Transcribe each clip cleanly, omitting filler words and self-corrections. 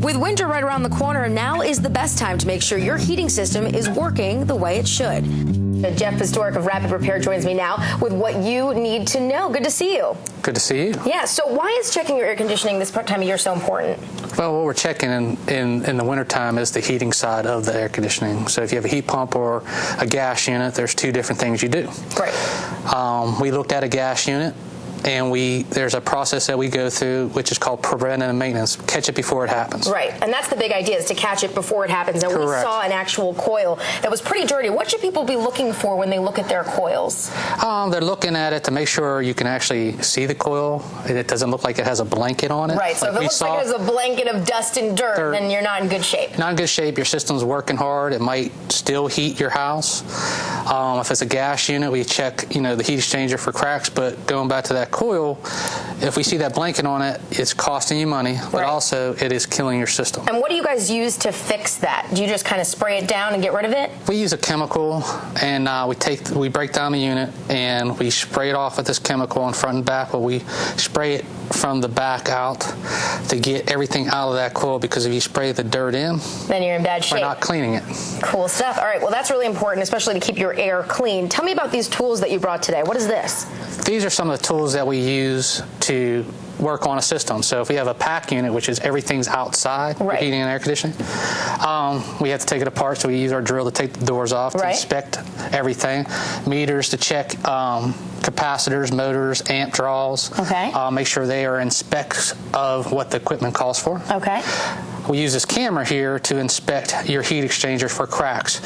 With winter right around the corner, now is the best time to make sure your heating system is working the way it should. Jeff Pistoric of Rapid Repair joins me now with what you need to know. Good to see you. Good to see you. Yeah, so why is checking your air conditioning this time of year so important? Well, what we're checking in the wintertime is the heating side of the air conditioning. So if you have a heat pump or a gas unit, there's two different things you do. Right. We looked at a gas unit, and there's a process that we go through which is called preventive maintenance. Catch it before it happens. Right, and that's the big idea, is to catch it before it happens. And Correct. We saw an actual coil that was pretty dirty. What should people be looking for when they look at their coils? They're looking at it to make sure you can actually see the coil. It doesn't look like it has a blanket on it. Right, so if it looks like it has a blanket of dust and dirt, then you're not in good shape. Not in good shape. Your system's working hard. It might still heat your house. If it's a gas unit, we check, the heat exchanger for cracks. But going back to that coil, if we see that blanket on it, it's costing you money, but right. Also it is killing your system. And what do you guys use to fix that? Do you just kind of spray it down and get rid of it? We use a chemical, and we break down the unit and we spray it off with this chemical on front and back, but we spray it from the back out to get everything out of that coil, because if you spray the dirt in, then you're in bad shape. We're not cleaning it. Cool stuff. All right, well, that's really important, especially to keep your air clean. Tell me about these tools that you brought today. What is this? These are some of the tools that we use to work on a system. So if we have a pack unit, which is everything's outside, right. heating and air conditioning, we have to take it apart, so we use our drill to take the doors off, to inspect everything, meters to check capacitors, motors, amp draws, make sure they are in specs of what the equipment calls for. Okay. We use this camera here to inspect your heat exchanger for cracks.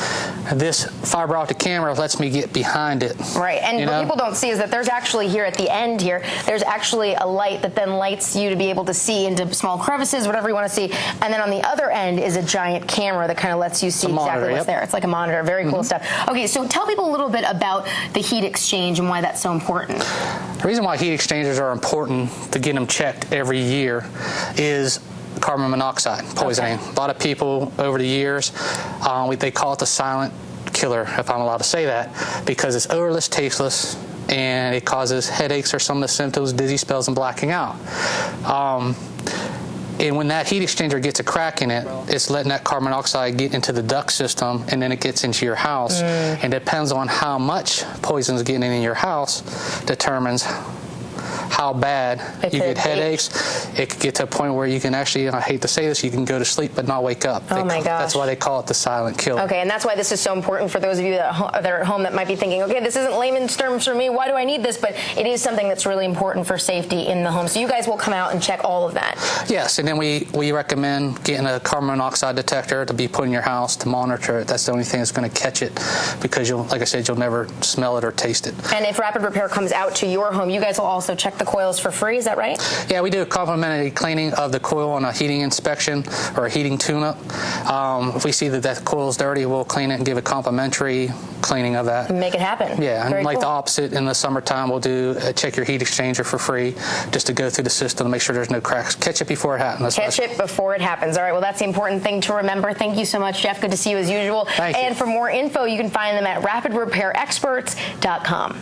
This fiber optic camera lets me get behind it. Right, and what people don't see is that there's actually here at the end here, there's actually a light that then lights you to be able to see into small crevices, whatever you want to see. And then on the other end is a giant camera that kind of lets you see exactly what's there. It's like a monitor. Very cool stuff. Okay, so tell people a little bit about the heat exchange and why that's so important. The reason why heat exchangers are important to get them checked every year is carbon monoxide poisoning. A lot of people over the years, they call it the silent killer, if I'm allowed to say that, because it's odorless, tasteless, and it causes headaches or some of the symptoms, dizzy spells, and blacking out. And when that heat exchanger gets a crack in it, it's letting that carbon monoxide get into the duct system, and then it gets into your house. And it depends on how much poison is getting in your house determines how bad you get headaches. It could get to a point where you can actually, I hate to say this, you can go to sleep but not wake up. Oh my gosh. That's why they call it the silent killer. Okay, and that's why this is so important for those of you that are at home that might be thinking, okay, this isn't layman's terms for me, why do I need this? But it is something that's really important for safety in the home. So you guys will come out and check all of that. Yes, and then we recommend getting a carbon monoxide detector to be put in your house to monitor it. That's the only thing that's going to catch it, because like I said, you'll never smell it or taste it. And if Rapid Repair comes out to your home, you guys will also check the coils for free, is that right? Yeah, we do a complimentary cleaning of the coil on a heating inspection or a heating tune-up. If we see that coil is dirty, we'll clean it and give a complimentary cleaning of that. Make it happen. Yeah, and like the opposite, in the summertime, we'll do check your heat exchanger for free, just to go through the system to make sure there's no cracks. Catch it before it happens. Catch it before it happens. All right, well, that's the important thing to remember. Thank you so much, Jeff. Good to see you as usual. Thank you. And for more info, you can find them at rapidrepairexperts.com.